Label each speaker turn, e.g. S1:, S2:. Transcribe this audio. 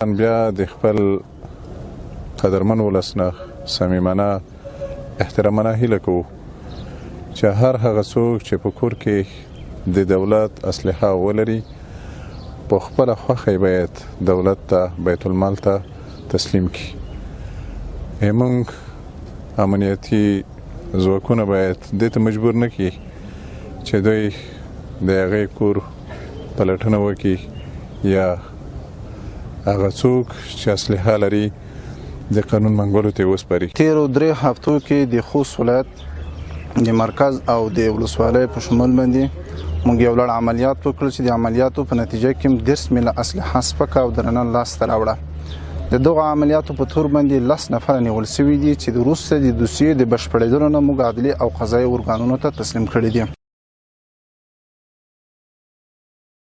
S1: بیا د خپل قدرمن ولس نه صمیمانه احترامانه هیله کوو چې هر هغه څوک چې په کور کې د دولت اسلحه ولري په خپله خوښه باید دولت ته بیت المال ته تسلیم کړي. موږ امنیتي ځواکونه باید دې ته مجبور نه کړي چې دوی د هغې کور پلټنه وکړي یا هغه څوک چې اسلحه لري د قانون منګولو ته وسپاري.
S2: تیرو 3 هفتو کې د خوست ولایت د مرکز او د ولسوالۍ په شمول باندې موږ یو لړ عملیات وکړل چې د عملیاتو په نتیجه کې 10 میله اسلحه سپکه او درنه لاسته راوړه. د دغه عملیاتو په تور باندې 10 نفر نیول شوي دي چې وروسته د دوسیې د بشپړېدلو نه موږ عدلي او قضایي ارګانونو ته تسلیم کړي دي.